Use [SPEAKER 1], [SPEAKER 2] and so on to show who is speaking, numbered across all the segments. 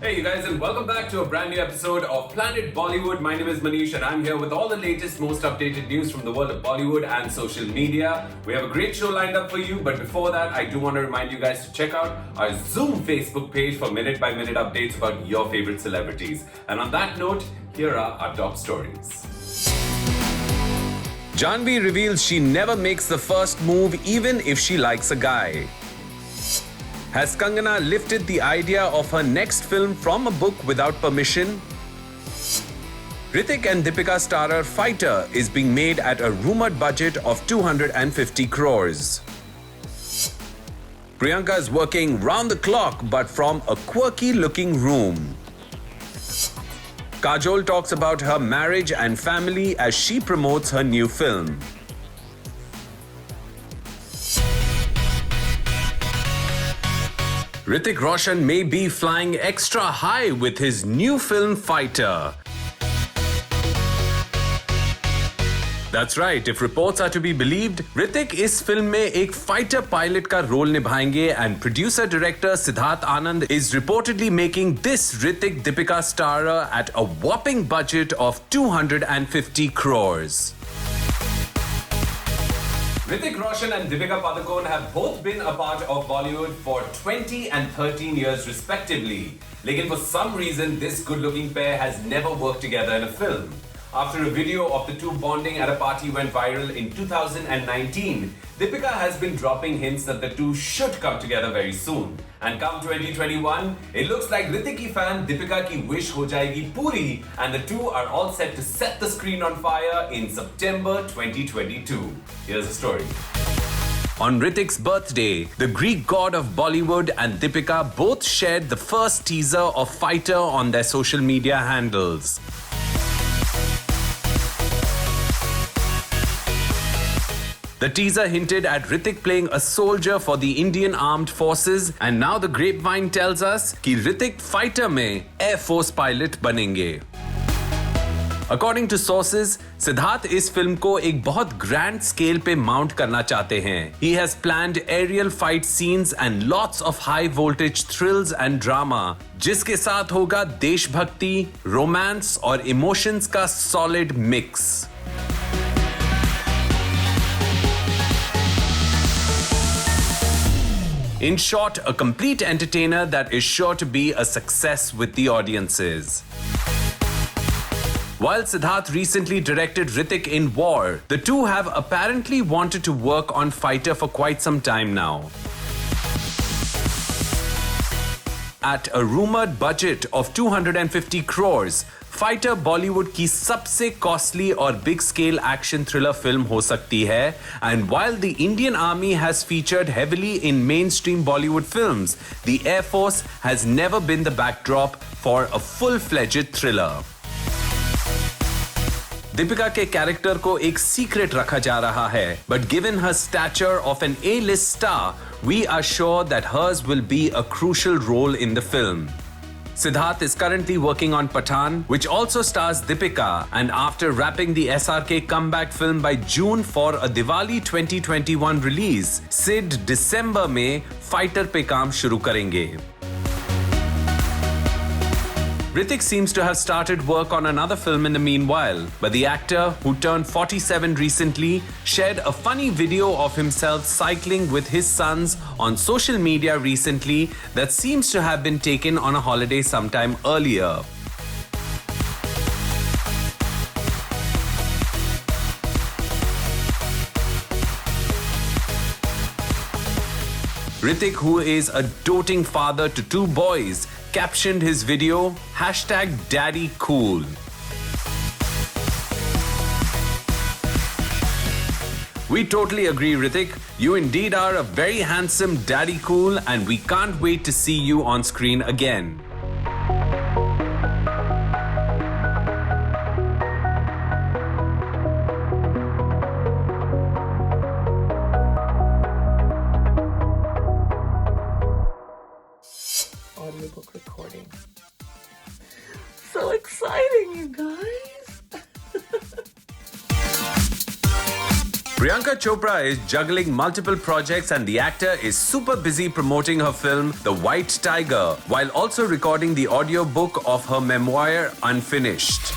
[SPEAKER 1] Hey you guys, and welcome back to a brand new episode of Planet Bollywood. My name is Manish and I'm here with all the latest, most updated news from the world of Bollywood and social media. We have a great show lined up for you, but before that, I do want to remind you guys to check out our Zoom Facebook page for minute-by-minute updates about your favorite celebrities. And on that note, here are our top stories. Janhvi reveals she never makes the first move even if she likes a guy. Has Kangana lifted the idea of her next film from a book without permission? Hrithik and Deepika starrer Fighter is being made at a rumored budget of 250 crores. Priyanka is working round the clock but from a quirky looking room. Kajol talks about her marriage and family as she promotes her new film. Hrithik Roshan may be flying extra high with his new film Fighter. That's right, if reports are to be believed, Hrithik इस film में एक fighter pilot का role निभाएंगे and producer director Siddharth Anand is reportedly making this Hrithik Deepika starrer at a whopping budget of 250 crores. Hrithik Roshan and Deepika Padukone have both been a part of Bollywood for 20 and 13 years respectively. Lekin for some reason, this good-looking pair has never worked together in a film. After a video of the two bonding at a party went viral in 2019, Deepika has been dropping hints that the two should come together very soon. And come 2021, it looks like Hrithik ki fan Deepika ki wish ho jayegi puri and the two are all set to set the screen on fire in September 2022. Here's the story. On Hrithik's birthday, the Greek god of Bollywood and Deepika both shared the first teaser of Fighter on their social media handles. The teaser hinted at Hrithik playing a soldier for the Indian Armed Forces, and now the grapevine tells us कि Hrithik Fighter में Air Force pilot बनेंगे. According to sources, Siddharth इस film को एक बहुत grand scale पे mount करना चाहते हैं. He has planned aerial fight scenes and lots of high voltage thrills and drama, जिसके साथ होगा देशभक्ति, romance और emotions का solid mix. In short, a complete entertainer that is sure to be a success with the audiences. While Siddharth recently directed Hrithik in War, the two have apparently wanted to work on Fighter for quite some time now. At a rumored budget of 250 crores, Fighter Bollywood की सबसे costly और big scale action thriller film हो सकती है, and while the Indian Army has featured heavily in mainstream Bollywood films, the Air Force has never been the backdrop for a full-fledged thriller. Deepika के character को एक secret रखा जा रहा है, but given her stature of an A-list star, we are sure that hers will be a crucial role in the film. Siddharth is currently working on Pathaan, which also stars Deepika, and after wrapping the SRK comeback film by June for a Diwali 2021 release, Sid December में Fighter पे काम शुरू करेंगे. Hrithik seems to have started work on another film in the meanwhile, but the actor, who turned 47 recently, shared a funny video of himself cycling with his sons on social media recently that seems to have been taken on a holiday sometime earlier. Hrithik, who is a doting father to two boys, captioned his video #DaddyCool. We totally agree, Hrithik. You indeed are a very handsome daddy cool, and we can't wait to see you on screen again.
[SPEAKER 2] Audiobook recording. So exciting, you guys!
[SPEAKER 1] Priyanka Chopra is juggling multiple projects and the actor is super busy promoting her film The White Tiger while also recording the audiobook of her memoir Unfinished.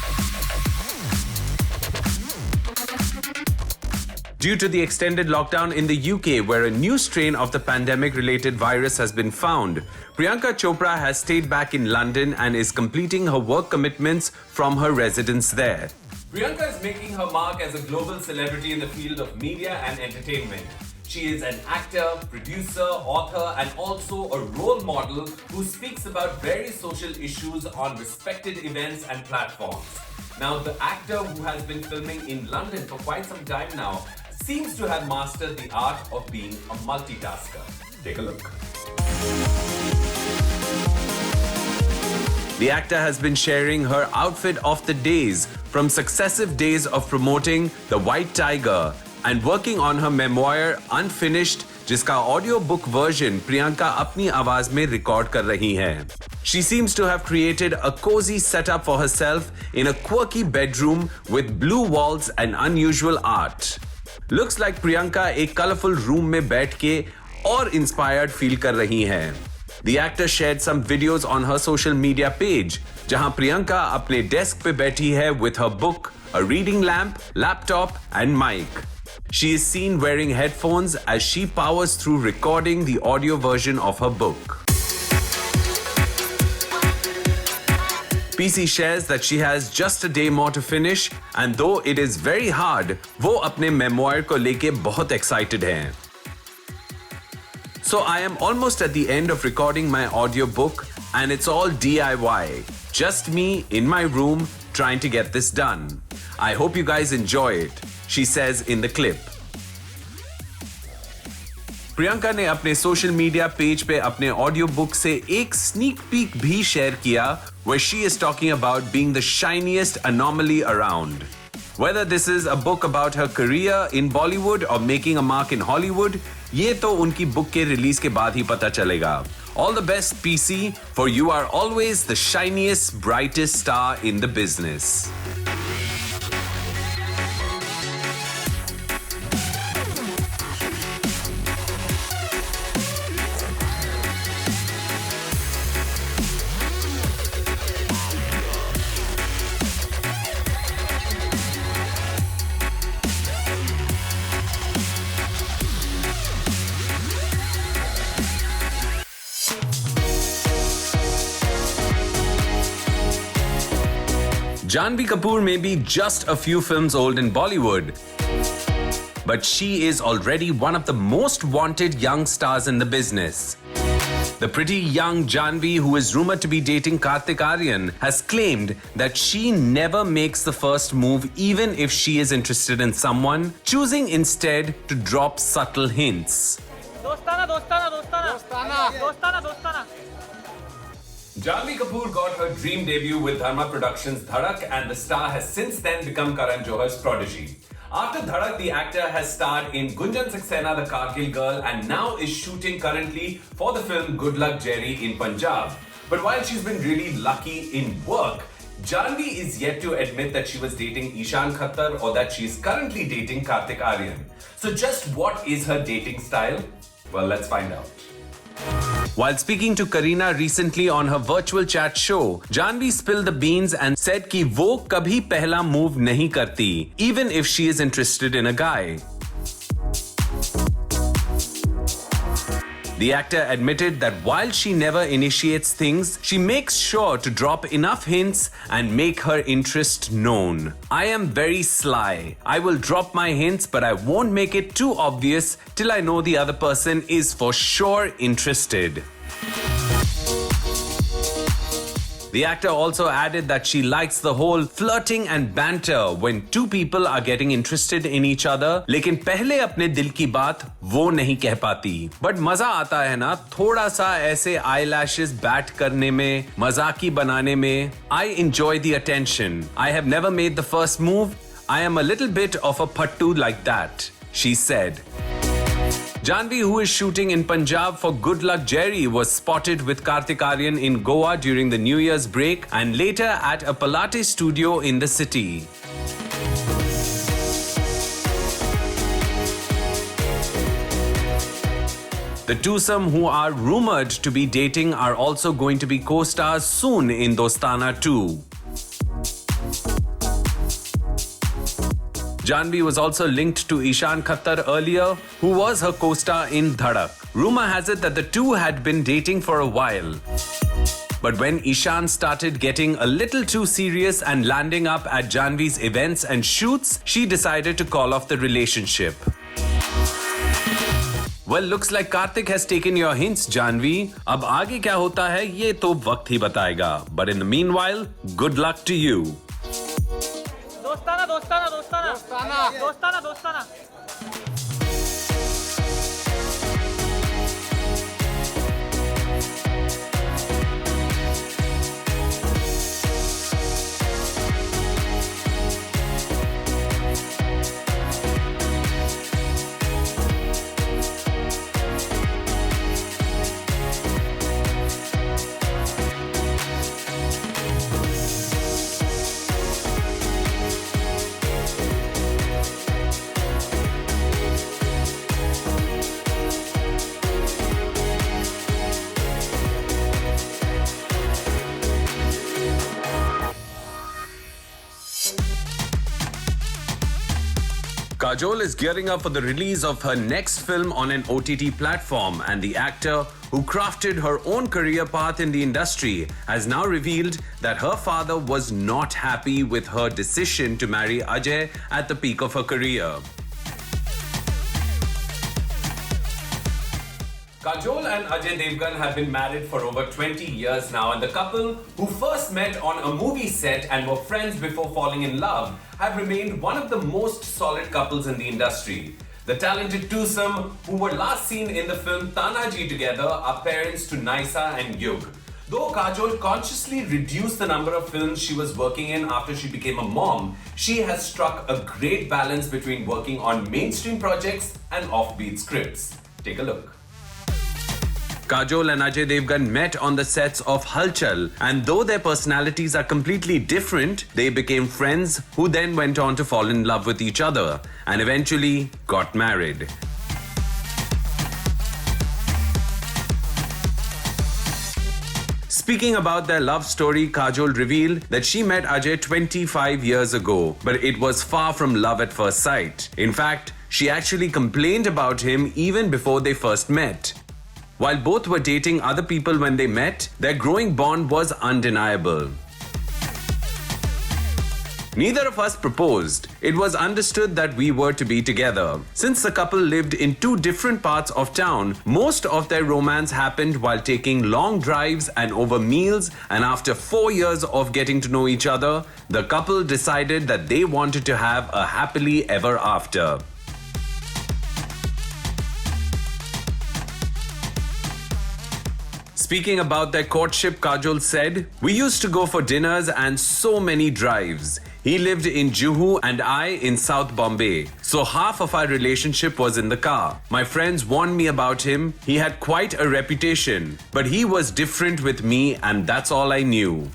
[SPEAKER 1] Due to the extended lockdown in the UK, where a new strain of the pandemic-related virus has been found, Priyanka Chopra has stayed back in London and is completing her work commitments from her residence there. Priyanka is making her mark as a global celebrity in the field of media and entertainment. She is an actor, producer, author, and also a role model who speaks about various social issues on respected events and platforms. Now, the actor who has been filming in London for quite some time now seems to have mastered the art of being a multitasker. Take a look. The actor has been sharing her outfit of the days from successive days of promoting The White Tiger and working on her memoir Unfinished, जिसका audio book version Priyanka अपनी आवाज में record कर रही हैं. She seems to have created a cozy setup for herself in a quirky bedroom with blue walls and unusual art. Looks like Priyanka एक colorful room में बैठ के और inspired feel कर रही हैं. The actor shared some videos on her social media page, जहां प्रियंका अपने डेस्क पे बैठी है with her book, a reading lamp, laptop and mic. She is seen wearing headphones as she powers through recording the audio version of her book. PC shares that she has just a day more to finish and though it is very hard, वो अपने memoir को लेके बहुत excited हैं. So I am almost at the end of recording my audiobook and it's all DIY. Just me in my room trying to get this done. I hope you guys enjoy it, she says in the clip. Priyanka ने अपने social media page पे अपने audio book से एक sneak peek भी share किया where she is talking about being the shiniest anomaly around. Whether this is a book about her career in Bollywood or making a mark in Hollywood, ये तो उनकी book के release के बाद ही पता चलेगा. All the best, PC, for you are always the shiniest, brightest star in the business. Janhvi Kapoor may be just a few films old in Bollywood, but she is already one of the most wanted young stars in the business. The pretty young Janhvi, who is rumored to be dating Kartik Aaryan, has claimed that she never makes the first move even if she is interested in someone, choosing instead to drop subtle hints. Janhvi Kapoor got her dream debut with Dharma Productions' Dhadak and the star has since then become Karan Johar's prodigy. After Dhadak, the actor has starred in Gunjan Saxena, The Kargil Girl and now is shooting currently for the film Good Luck Jerry in Punjab. But while she's been really lucky in work, Janhvi is yet to admit that she was dating Ishan Khattar or that she is currently dating Kartik Aaryan. So just what is her dating style? Well, let's find out. While speaking to Kareena recently on her virtual chat show, Janhvi spilled the beans and said कि वो कभी पहला move नहीं करती, even if she is interested in a guy. The actor admitted that while she never initiates things, she makes sure to drop enough hints and make her interest known. I am very sly. I will drop my hints, but I won't make it too obvious till I know the other person is for sure interested. The actor also added that she likes the whole flirting and banter when two people are getting interested in each other, लेकिन पहले अपने दिल की बात वो नहीं कह पाती. But मजा आता है ना थोड़ा सा ऐसे eyelashes bat करने में, मजाकी बनाने में. I enjoy the attention. I have never made the first move. I am a little bit of a pattu like that, she said. Janhvi, who is shooting in Punjab for Good Luck Jerry, was spotted with Kartik Aaryan in Goa during the New Year's break and later at a Pilates studio in the city. The twosome, who are rumored to be dating, are also going to be co-stars soon in Dostana 2. Janhvi was also linked to Ishan Khattar earlier, who was her co-star in Dhadak. Rumor has it that the two had been dating for a while. But when Ishan started getting a little too serious and landing up at Janhvi's events and shoots, she decided to call off the relationship. Well, looks like Karthik has taken your hints, Janhvi. अब आगे क्या होता है ये तो वक्त ही बताएगा. But in the meanwhile, good luck to you.
[SPEAKER 3] दोस्ताना दोस्ताना दोस्ताना दोस्ताना दोस्ताना दोस्ताना
[SPEAKER 1] Kajol is gearing up for the release of her next film on an OTT platform, and the actor, who crafted her own career path in the industry, has now revealed that her father was not happy with her decision to marry Ajay at the peak of her career. Kajol and Ajay Devgan have been married for over 20 years now, and the couple, who first met on a movie set and were friends before falling in love, have remained one of the most solid couples in the industry. The talented twosome, who were last seen in the film Tanaji together, are parents to Naisa and Yug. Though Kajol consciously reduced the number of films she was working in after she became a mom, she has struck a great balance between working on mainstream projects and offbeat scripts. Take a look. Kajol and Ajay Devgan met on the sets of Halchal, and though their personalities are completely different, they became friends who then went on to fall in love with each other and eventually got married. Speaking about their love story, Kajol revealed that she met Ajay 25 years ago, but it was far from love at first sight. In fact, she actually complained about him even before they first met. While both were dating other people when they met, their growing bond was undeniable. Neither of us proposed. It was understood that we were to be together. Since the couple lived in two different parts of town, most of their romance happened while taking long drives and over meals, and after 4 years of getting to know each other, the couple decided that they wanted to have a happily ever after. Speaking about their courtship, Kajol said, "We used to go for dinners and so many drives. He lived in Juhu and I in South Bombay. So half of our relationship was in the car. My friends warned me about him. He had quite a reputation. But he was different with me and that's all I knew."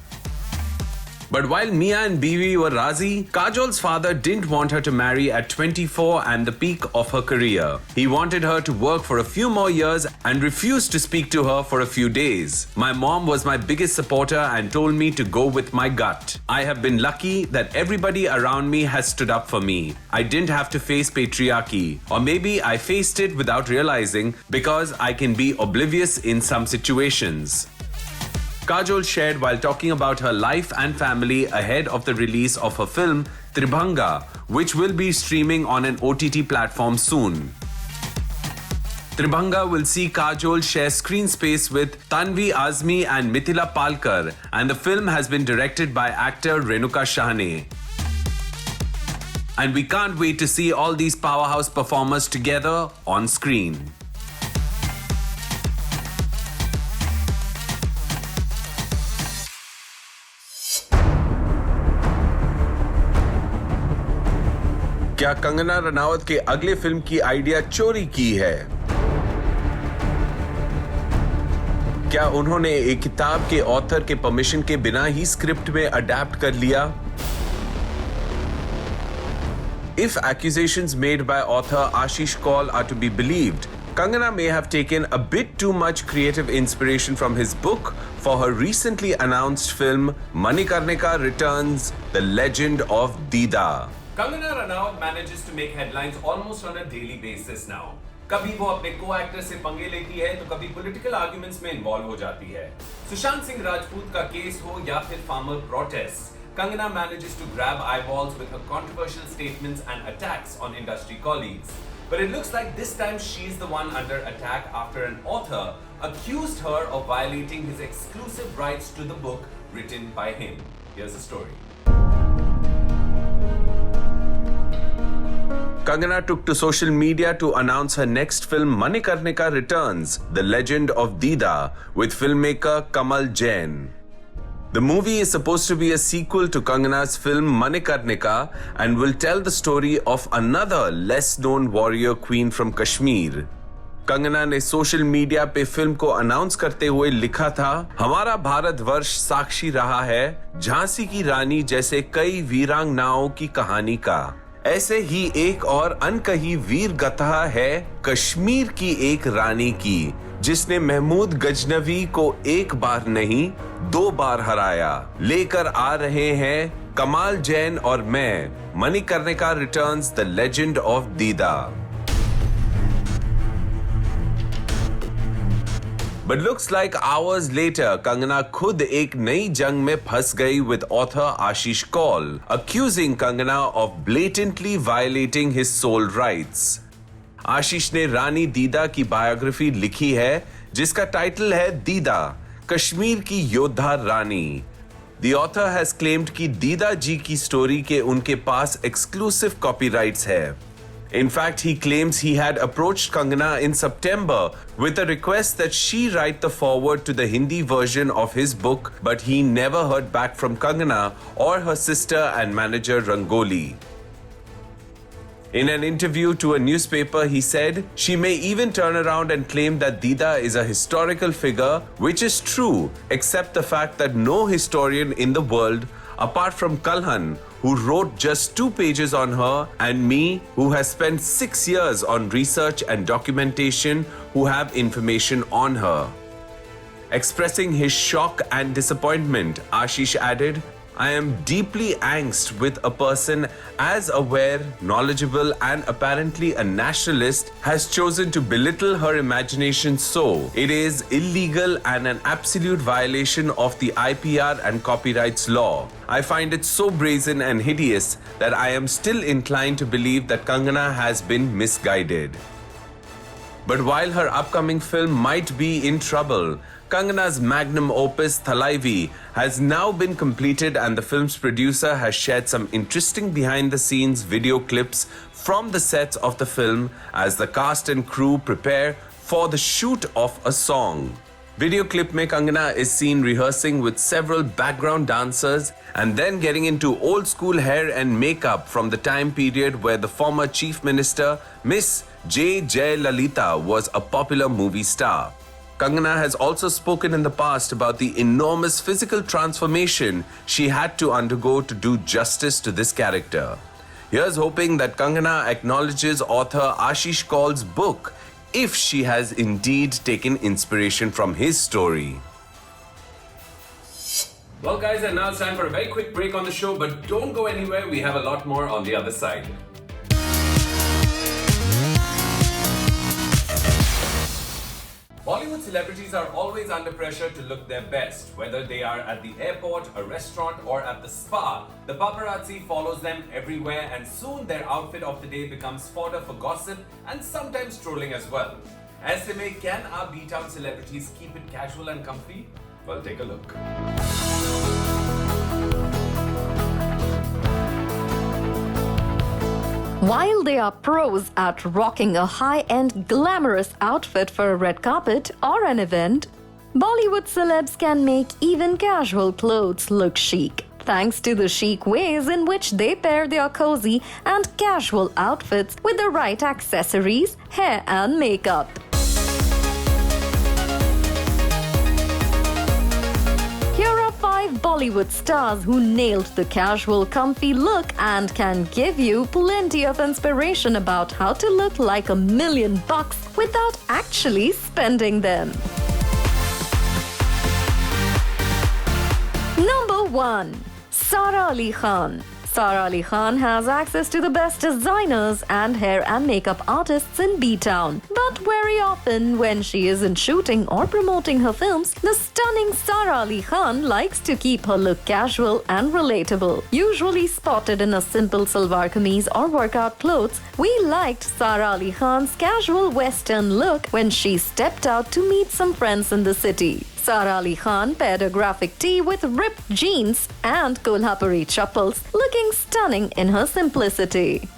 [SPEAKER 1] But while Mia and Biwi were razi, Kajol's father didn't want her to marry at 24 and the peak of her career. He wanted her to work for a few more years and refused to speak to her for a few days. "My mom was my biggest supporter and told me to go with my gut. I have been lucky that everybody around me has stood up for me. I didn't have to face patriarchy. Or maybe I faced it without realizing because I can be oblivious in some situations." Kajol shared while talking about her life and family ahead of the release of her film Tribhanga, which will be streaming on an OTT platform soon. Tribhanga will see Kajol share screen space with Tanvi Azmi and Mithila Palkar, and the film has been directed by actor Renuka Shahane. And we can't wait to see all these powerhouse performers together on screen. क्या कंगना रनावत के अगले film की idea चोरी की है? क्या उन्होंने एक किताब के ऑथर के परमिशन के बिना ही स्क्रिप्ट में अडैप्ट कर लिया? If accusations made by author Ashish Kaul are to be believed,
[SPEAKER 4] Kangana may have taken a bit too much creative inspiration from his book for her recently announced film Manikarnika Returns: The Legend of Dida.
[SPEAKER 1] Kangana Ranaut manages to make headlines almost on a daily basis now. कभी वो अपने को-एक्टर से पंगे लेती है तो कभी political arguments में इन्वॉल्व हो जाती है. सुशांत सिंह राजपूत का केस हो या फिर farmer protest, Kangana manages to grab eyeballs with her controversial statements and attacks on industry colleagues. But it looks like this time she's the one under attack after an author accused her of violating his exclusive rights to the book written by him. Here's the story.
[SPEAKER 4] Kangana took to social media to announce her next film Manikarnika Returns: The Legend of Dida with filmmaker Kamal Jain. The movie is supposed to be a sequel to Kangana's film Manikarnika and will tell the story of another less-known warrior queen from Kashmir. Kangana ने social media पे film को announce करते हुए लिखा था, हमारा भारतवर्ष साक्षी रहा है झांसी की रानी जैसे कई वीरांगनाओं की कहानी का. ऐसे ही एक और अनकही वीर गाथा है कश्मीर की एक रानी की, जिसने महमूद गजनवी को एक बार नहीं 2 बार हराया. लेकर आ रहे हैं कमाल जैन और मैं Manikarnika returns: the legend of दीदा. But looks like hours later, Kangana खुद एक नई जंग में फंस गई with author Ashish Kaul, accusing Kangana of blatantly violating his soul rights. आशीष ने रानी दीदा की बायोग्राफी लिखी है, जिसका टाइटल है दीदा, कश्मीर की योद्धा रानी. The author has claimed कि दीदा जी की स्टोरी के उनके पास exclusive copyrights है. In fact, he claims he had approached Kangana in September with a request that she write the foreword to the Hindi version of his book, but he never heard back from Kangana or her sister and manager Rangoli. In an interview to a newspaper, he said, she may even turn around and claim that Dida is a historical figure, which is true, except the fact that no historian in the world, apart from Kalhan, who wrote just 2 pages on her, and me, who has spent 6 years on research and documentation, who have information on her. Expressing his shock and disappointment, Ashish added, I am deeply angst with a person as aware, knowledgeable, and apparently a nationalist has chosen to belittle her imagination so. It is illegal and an absolute violation of the IPR and copyrights law. I find it so brazen and hideous that I am still inclined to believe that Kangana has been misguided. But while her upcoming film might be in trouble, Kangana's magnum opus Thalaivi has now been completed and the film's producer has shared some interesting behind-the-scenes video clips from the sets of the film as the cast and crew prepare for the shoot of a song. Video clip mein Kangana is seen rehearsing with several background dancers and then getting into old school hair and makeup from the time period where the former Chief Minister Miss J. Jayalalitha was a popular movie star. Kangana has also spoken in the past about the enormous physical transformation she had to undergo to do justice to this character. Here's hoping that Kangana acknowledges author Ashish Kaul's book if she has indeed taken inspiration from his story.
[SPEAKER 1] Well guys, and now it's time for a very quick break on the show, but don't go anywhere, we have a lot more on the other side. Bollywood celebrities are always under pressure to look their best, whether they are at the airport, a restaurant, or at the spa. The paparazzi follows them everywhere, and soon their outfit of the day becomes fodder for gossip and sometimes trolling as well. Aise mein, can our B-Town celebrities keep it casual and comfy? Well, take a look.
[SPEAKER 2] While they are pros at rocking a high-end, glamorous outfit for a red carpet or an event, Bollywood celebs can make even casual clothes look chic, thanks to the chic ways in which they pair their cozy and casual outfits with the right accessories, hair and makeup. Here are 5 Bollywood stars who nailed the casual, comfy look and can give you plenty of inspiration about how to look like $1,000,000 without actually spending them. Number 1. Sara Ali Khan. Sara Ali Khan has access to the best designers and hair and makeup artists in B-Town. But very often, when she isn't shooting or promoting her films, the stunning Sara Ali Khan likes to keep her look casual and relatable. Usually spotted in a simple salwar kameez or workout clothes, we liked Sara Ali Khan's casual western look when she stepped out to meet some friends in the city. Sara Ali Khan paired a graphic tee with ripped jeans and Kolhapuri chappals, looking stunning in her simplicity.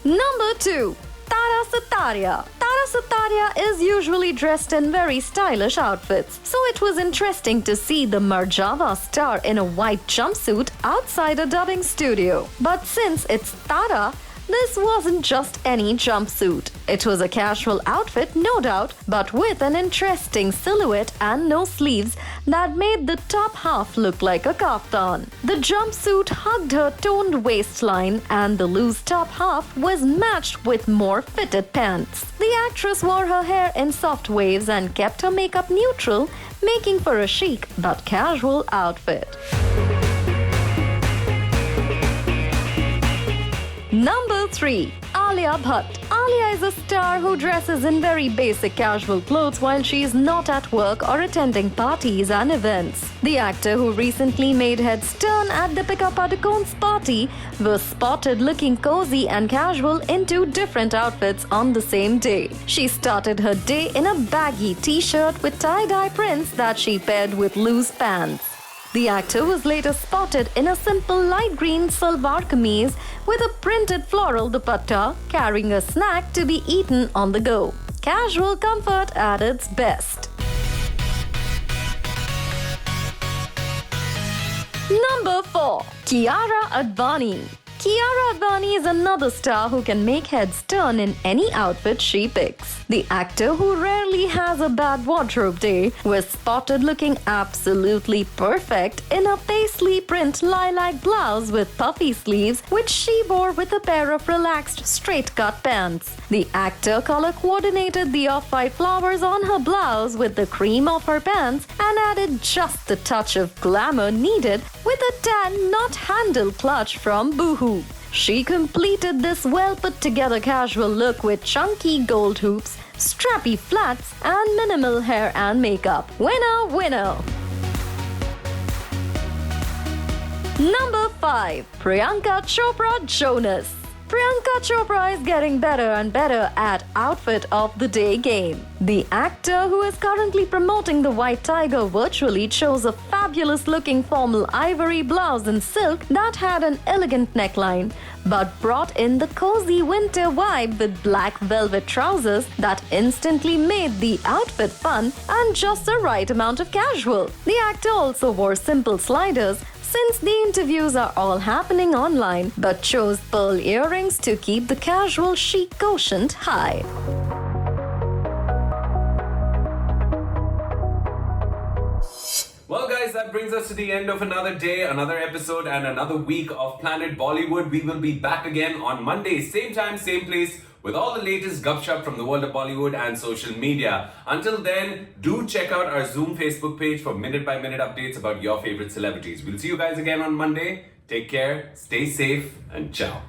[SPEAKER 2] Number 2. Tara Sutaria. Tara Sutaria is usually dressed in very stylish outfits, so it was interesting to see the Marjava star in a white jumpsuit outside a dubbing studio. But since it's Tara, this wasn't just any jumpsuit. It was a casual outfit, no doubt, but with an interesting silhouette and no sleeves that made the top half look like a kaftan. The jumpsuit hugged her toned waistline and the loose top half was matched with more fitted pants. The actress wore her hair in soft waves and kept her makeup neutral, making for a chic but casual outfit. Number 3. Alia Bhatt. Alia is a star who dresses in very basic casual clothes while she is not at work or attending parties and events. The actor who recently made heads turn at Deepika Padukone's party was spotted looking cozy and casual in 2 different outfits on the same day. She started her day in a baggy t-shirt with tie-dye prints that she paired with loose pants. The actor was later spotted in a simple light green salwar kameez with a printed floral dupatta, carrying a snack to be eaten on the go. Casual comfort at its best. Number 4. Kiara Advani. Kiara Advani is another star who can make heads turn in any outfit she picks. The actor, who rarely has a bad wardrobe day, was spotted looking absolutely perfect in a paisley print lilac blouse with puffy sleeves, which she wore with a pair of relaxed straight-cut pants. The actor color coordinated the off-white flowers on her blouse with the cream of her pants and added just the touch of glamour needed with a tan knot-handle clutch from Boohoo. She completed this well-put-together casual look with chunky gold hoops, strappy flats, and minimal hair and makeup. Winner, winner! Number 5. Priyanka Chopra Jonas. Priyanka Chopra is getting better and better at outfit of the day game. The actor, who is currently promoting the White Tiger virtually, chose a fabulous looking formal ivory blouse in silk that had an elegant neckline, but brought in the cozy winter vibe with black velvet trousers that instantly made the outfit fun and just the right amount of casual. The actor also wore simple sliders, since the interviews are all happening online, but chose pearl earrings to keep the casual chic quotient high.
[SPEAKER 1] Well, guys, that brings us to the end of another day, another episode, and another week of Planet Bollywood. We will be back again on Monday, same time, same place, with all the latest gupshup from the world of Bollywood and social media. Until then, do check out our Zoom Facebook page for minute-by-minute updates about your favorite celebrities. We'll see you guys again on Monday. Take care, stay safe, and ciao.